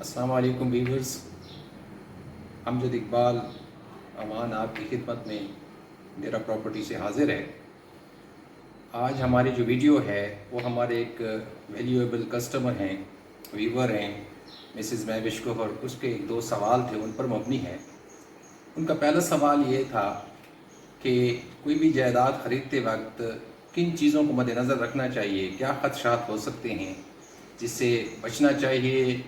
अस्सलाम वालेकुम व्यूअर्स, अमजद इकबाल अमान आपकी खिदमत में मेरा प्रॉपर्टी से हाज़िर है। आज हमारी जो वीडियो है वो हमारे एक वैल्यूएबल कस्टमर हैं, व्यूवर हैं, मिसेस महविश कोहर। उसके एक दो सवाल थे, उन पर मबनी है। उनका पहला सवाल ये था कि कोई भी जायदाद ख़रीदते वक्त किन चीज़ों को मद्देनज़र रखना चाहिए, क्या ख़दशात हो सकते हैं जिससे बचना चाहिए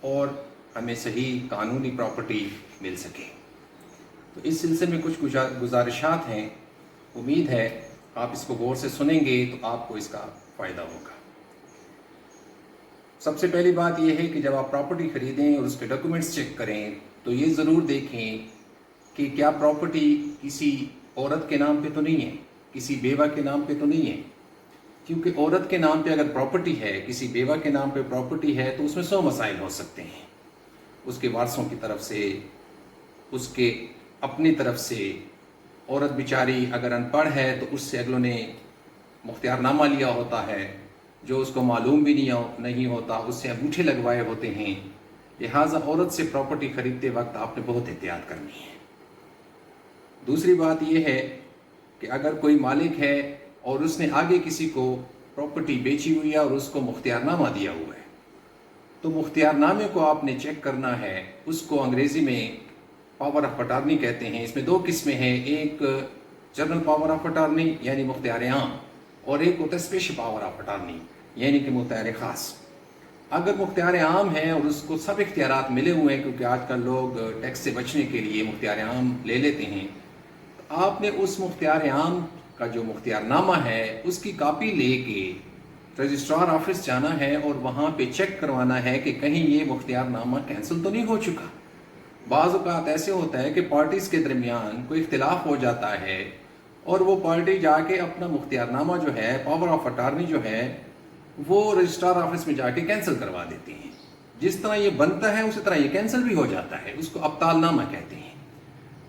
और हमें सही कानूनी प्रॉपर्टी मिल सके। तो इस सिलसिले में कुछ गुजारिशात हैं। उम्मीद है आप इसको गौर से सुनेंगे तो आपको इसका फ़ायदा होगा। सबसे पहली बात यह है कि जब आप प्रॉपर्टी ख़रीदें और उसके डॉक्यूमेंट्स चेक करें तो ये ज़रूर देखें कि क्या प्रॉपर्टी किसी औरत के नाम पे तो नहीं है, किसी बेवा के नाम पे तो नहीं है। क्योंकि औरत के नाम पे अगर प्रॉपर्टी है, किसी बेवा के नाम पे प्रॉपर्टी है, तो उसमें 100 मसाइल हो सकते हैं। उसके वारसों की तरफ से, उसके अपनी तरफ से। औरत बेचारी अगर अनपढ़ है तो उससे अगलों ने मुख्तियारनामा लिया होता है जो उसको मालूम भी नहीं होता, उससे अंगूठे लगवाए होते हैं। लिहाजा औरत से प्रॉपर्टी ख़रीदते वक्त आपने बहुत एहतियात करनी है। दूसरी बात यह है कि अगर कोई मालिक है और उसने आगे किसी को प्रॉपर्टी बेची हुई है और उसको मुख्तियारनामा दिया हुआ है, तो मुख्तियारनामे को आपने चेक करना है। उसको अंग्रेज़ी में पावर ऑफ अटार्नी कहते हैं। इसमें दो किस्में हैं, एक जनरल पावर ऑफ अटार्नी यानी मुख्तियार आम, और एक होता है स्पेशल पावर ऑफ अटार्नी यानी कि मुख्तियार ख़ास। अगर मुख्तियार आम है और उसको सब इख्तियारात मिले हुए हैं, क्योंकि आजकल लोग टैक्स से बचने के लिए मुख्तियार आम ले लेते हैं, तो आपने उस मुख्तियार आम का जो मुख्तियारनामा है उसकी कापी लेके रजिस्ट्रार ऑफिस जाना है और वहाँ पे चेक करवाना है कि कहीं ये मुख्तियारनामा कैंसिल तो नहीं हो चुका। बाज़ औक़ात ऐसे होता है कि पार्टीज़ के दरमियान कोई इख्तिलाफ हो जाता है और वो पार्टी जाके अपना मुख्तियारनामा जो है, पावर ऑफ अटार्नी जो है, वो रजिस्ट्रार ऑफिस में जाके कैंसिल करवा देती हैं। जिस तरह ये बनता है उसी तरह ये कैंसिल भी हो जाता है। उसको अब्तालनामा कहते हैं।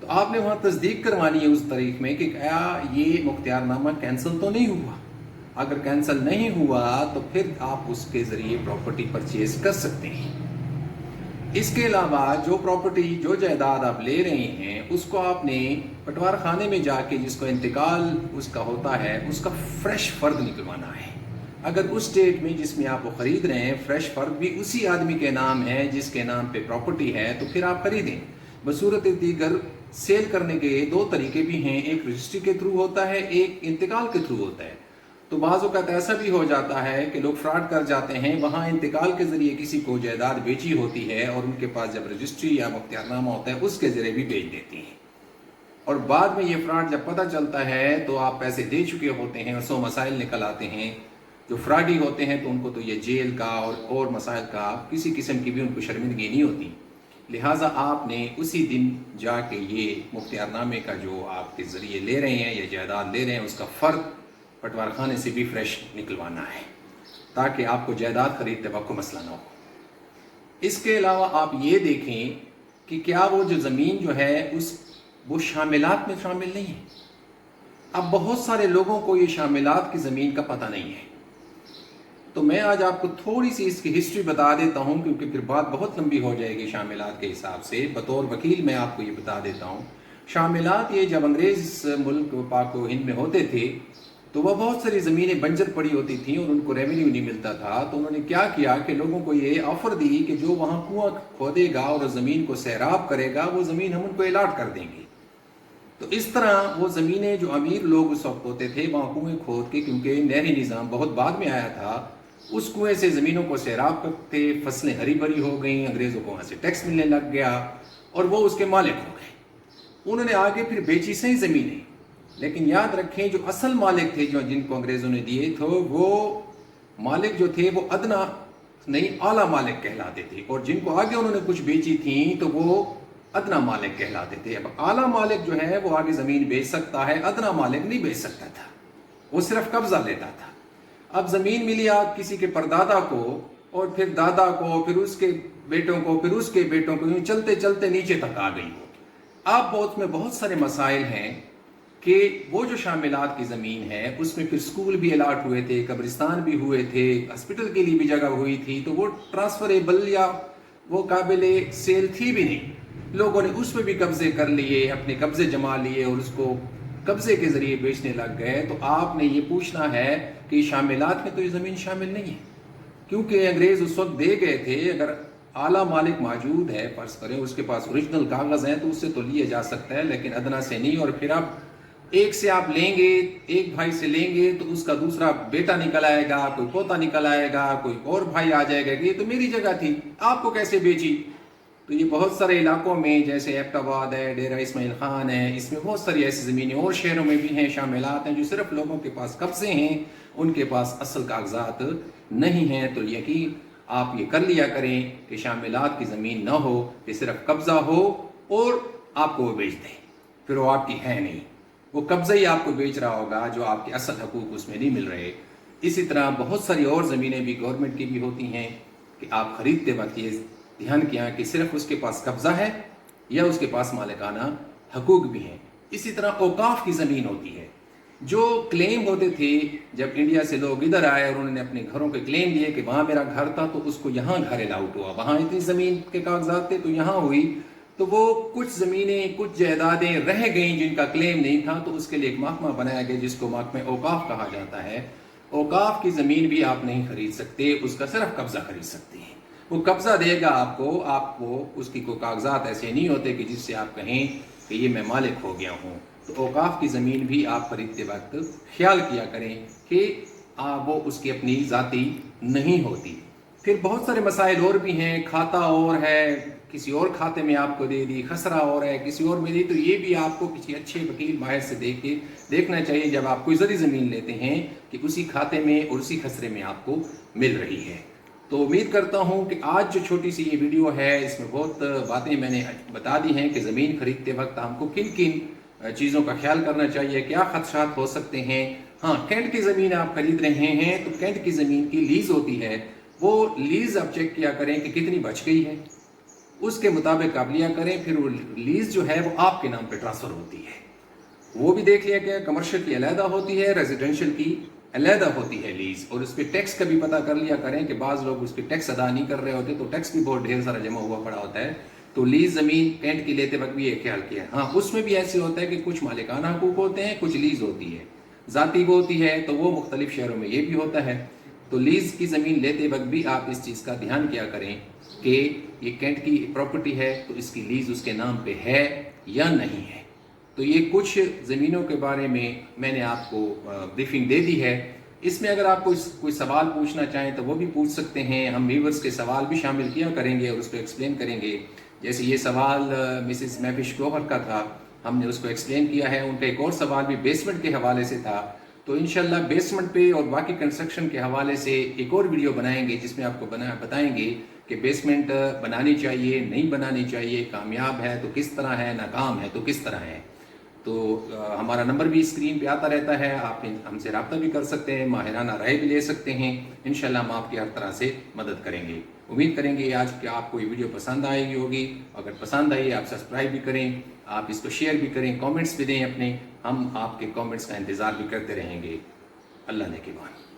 तो आपने वहाँ तस्दीक करवानी है उस तारीख में कि क्या ये मुख्तियारनामा कैंसिल तो नहीं हुआ। अगर कैंसिल नहीं हुआ तो फिर आप उसके ज़रिए प्रॉपर्टी परचेज कर सकते हैं। इसके अलावा जो प्रॉपर्टी, जो जायदाद आप ले रहे हैं, उसको आपने पटवार खाने में जाके जिसको इंतकाल उसका होता है, उसका फ्रेश फ़र्द निकलवाना है। अगर उस डेट में जिसमें आप वो ख़रीद रहे हैं फ्रेश फ़र्द भी उसी आदमी के नाम है जिसके नाम पे प्रॉपर्टी है, तो फिर आप ख़रीदें। बसूरत दीगर सेल करने के दो तरीके भी हैं, एक रजिस्ट्री के थ्रू होता है, एक इंतकाल के थ्रू होता है। तो बाज़ औक़ात ऐसा भी हो जाता है कि लोग फ्रॉड कर जाते हैं। वहाँ इंतकाल के ज़रिए किसी को जायदाद बेची होती है और उनके पास जब रजिस्ट्री या मुख्तियारनामा होता है उसके ज़रिए भी बेच देती हैं, और बाद में ये फ्रॉड जब पता चलता है तो आप पैसे दे चुके होते हैं और 100 मसाइल निकल आते हैं। जो फ्रॉडी होते हैं तो उनको तो ये जेल का और मसाइल का किसी किस्म की भी उनको शर्मिंदगी नहीं होती। लिहाजा आपने उसी दिन जाके ये मुख्तियारनामे का जो आपके ज़रिए ले रहे हैं या जायदाद ले रहे हैं उसका फ़र्क पटवार खाने से भी फ्रेश निकलवाना है, ताकि आपको जायदाद खरीदते वक्त मसला ना हो। इसके अलावा आप ये देखें कि क्या वो जो ज़मीन जो है वो शामिलात में शामिल नहीं है। अब बहुत सारे लोगों को ये शामिलात की ज़मीन का पता नहीं है। तो मैं आज आपको थोड़ी सी इसकी हिस्ट्री बता देता हूँ, क्योंकि फिर बात बहुत लंबी हो जाएगी शामिलात के हिसाब से। बतौर वकील मैं आपको ये बता देता हूँ। शामिलात ये जब अंग्रेज़ मुल्क पाक व हिंद में होते थे तो वह बहुत सारी ज़मीनें बंजर पड़ी होती थी और उनको रेवेन्यू नहीं मिलता था। तो उन्होंने क्या किया कि लोगों को ये ऑफ़र दी कि जो वहाँ कुआं खोदेगा और ज़मीन को सैराब करेगा वो ज़मीन हम उनको अलाट कर देंगे। तो इस तरह वो ज़मीनें जो अमीर लोग उस वक्त होते थे वहाँ कुएँ खोद के, क्योंकि नहरी निज़ाम बहुत बाद में आया था, उस कुएँ से ज़मीनों को सैराब करते, फसलें हरी भरी हो गई, अंग्रेज़ों को वहाँ से टैक्स मिलने लग गया और वो उसके मालिक हो गए। उन्होंने आगे फिर बेची सही ज़मीनें, लेकिन याद रखें जो असल मालिक थे जो जिनको अंग्रेज़ों ने दिए थे, वो मालिक जो थे वो अदना नहीं आला मालिक कहलाते थे, और जिनको आगे उन्होंने कुछ बेची थी तो वो अदना मालिक कहलाते थे। अब आला मालिक जो है वो आगे ज़मीन बेच सकता है, अदना मालिक नहीं बेच सकता था, वो सिर्फ कब्ज़ा लेता था। अब ज़मीन मिली आप किसी के परदादा को और फिर दादा को, फिर उसके बेटों को, फिर उसके बेटों को, यूँ चलते चलते नीचे तक आ गई हो। अब उसमें बहुत सारे मसाइल हैं कि वो जो शामिलात की ज़मीन है उसमें फिर स्कूल भी अलाट हुए थे, कब्रिस्तान भी हुए थे, हॉस्पिटल के लिए भी जगह हुई थी, तो वो ट्रांसफरेबल या वो काबिल सेल थी भी नहीं, लोगों ने उस पर भी कब्जे कर लिए, अपने कब्जे जमा लिए और उसको कब्जे के जरिए बेचने लग गए। तो आपने ये पूछना है कि शामिलात में तो ये ज़मीन शामिल नहीं है, क्योंकि अंग्रेज़ उस वक्त दे गए थे। अगर आला मालिक मौजूद है, फर्ज करें उसके पास ओरिजिनल कागज़ हैं, तो उससे तो लिया जा सकता है, लेकिन अदना से नहीं। और फिर आप एक से आप लेंगे, एक भाई से लेंगे तो उसका दूसरा बेटा निकल आएगा, कोई पोता निकल आएगा, कोई और भाई आ जाएगा कि ये तो मेरी जगह थी, आपको कैसे बेची। तो ये बहुत सारे इलाकों में, जैसे एबटाबाद है, डेरा इस्माइल खान है, इसमें बहुत सारी ऐसी ज़मीनें और शहरों में भी हैं, शामिलात हैं, जो सिर्फ लोगों के पास कब्जे हैं, उनके पास असल कागजात नहीं हैं। तो यकीन आप ये कर लिया करें कि शामिलात की ज़मीन ना हो, कि सिर्फ कब्ज़ा हो और आपको वो बेच दें, फिर वो आपकी है नहीं, वो कब्ज़ा ही आपको बेच रहा होगा, जो आपके असल हकूक़ उसमें नहीं मिल रहे। इसी तरह बहुत सारी और ज़मीनें भी गवर्नमेंट की भी होती हैं कि आप ख़रीदते वक्त ये ध्यान किया कि सिर्फ उसके पास कब्ज़ा है या उसके पास मालिकाना हकूक़ भी हैं। इसी तरह औकाफ की ज़मीन होती है, जो क्लेम होते थे जब इंडिया से लोग इधर आए और उन्होंने अपने घरों के क्लेम लिए कि वहाँ मेरा घर था तो उसको यहाँ घर अलाउट हुआ, वहाँ इतनी ज़मीन के कागजात थे तो यहाँ हुई, तो वो कुछ ज़मीनें, कुछ जायदादें रह गईं जिनका क्लेम नहीं था, तो उसके लिए एक महकमा बनाया गया जिसको महकमा औकाफ कहा जाता है। औकाफ की ज़मीन भी आप नहीं खरीद सकते, उसका सिर्फ कब्ज़ा खरीद सकते हैं। वो कब्ज़ा देगा आपको उसकी कोई कागजात ऐसे नहीं होते कि जिससे आप कहें कि ये मैं मालिक हो गया हूँ। तो औकाफ की ज़मीन भी आप खरीदते वक्त ख्याल किया करें कि वो उसकी अपनी ज़ाती नहीं होती। फिर बहुत सारे मसाइल और भी हैं, खाता और है, किसी और खाते में आपको दे दी, खसरा और है, किसी और में दी, तो ये भी आपको किसी अच्छे वकील माहिर से देखना चाहिए जब आप कोई ज़री ज़मीन लेते हैं कि उसी खाते में और उसी खसरे में आपको मिल रही है। तो उम्मीद करता हूँ कि आज जो छोटी सी ये वीडियो है, इसमें बहुत बातें मैंने बता दी हैं कि ज़मीन खरीदते वक्त हमको किन किन चीज़ों का ख्याल करना चाहिए, क्या खदशात हो सकते हैं। हाँ, कैंट की ज़मीन आप खरीद रहे हैं तो कैंट की ज़मीन की लीज़ होती है, वो लीज़ आप चेक किया करें कि कितनी बच गई है, उसके मुताबिक आप लिया करें। फिर वो लीज़ जो है वो आपके नाम पर ट्रांसफ़र होती है, वो भी देख लिया गया। कमर्शियल की अलहदा होती है, रेजिडेंशियल की अलहदा होती है लीज़। और उस पर टैक्स का भी पता कर लिया करें कि बाज़ लोग उस पर टैक्स अदा नहीं कर रहे होते, तो टैक्स भी बहुत ढेर सारा जमा हुआ पड़ा होता है। तो लीज़ ज़मीन कैंट की लेते वक्त भी ये ख्याल किया। हाँ, उसमें भी ऐसे होता है कि कुछ मालिकाना हकूक़ होते हैं, कुछ लीज़ होती है, ज़ाती वो होती है, तो वो मुख्तलिफ शहरों में ये भी होता है। तो लीज़ की ज़मीन लेते वक्त भी आप इस चीज़ का ध्यान किया करें कि ये कैंट की प्रॉपर्टी है तो इसकी लीज़ उसके नाम पे है या नहीं है। तो ये कुछ ज़मीनों के बारे में मैंने आपको ब्रीफिंग दे दी है। इसमें अगर आप कोई सवाल पूछना चाहें तो वो भी पूछ सकते हैं, हम व्यूअर्स के सवाल भी शामिल किया करेंगे और उसको एक्सप्लेन करेंगे। जैसे ये सवाल मिसेस महफिश गौहर का था, हमने उसको एक्सप्लेन किया है। उनका एक और सवाल भी बेसमेंट के हवाले से था, तो इंशाल्लाह बेसमेंट पे और बाकी कंस्ट्रक्शन के हवाले से एक और वीडियो बनाएंगे जिसमें आपको बताएंगे कि बेसमेंट बनानी चाहिए, नहीं बनानी चाहिए, कामयाब है तो किस तरह है, नाकाम है तो किस तरह है। तो हमारा नंबर भी स्क्रीन पे आता रहता है, आप हमसे रब्ता भी कर सकते हैं, माहिराना राय भी ले सकते हैं। इंशाल्लाह हम आपकी हर तरह से मदद करेंगे। उम्मीद करेंगे आज कि आपको ये वीडियो पसंद आएगी होगी। अगर पसंद आई आप सब्सक्राइब भी करें, आप इसको शेयर भी करें, कमेंट्स भी दें अपने, हम आपके कमेंट्स का इंतज़ार भी करते रहेंगे। अल्लाह ने के बाद।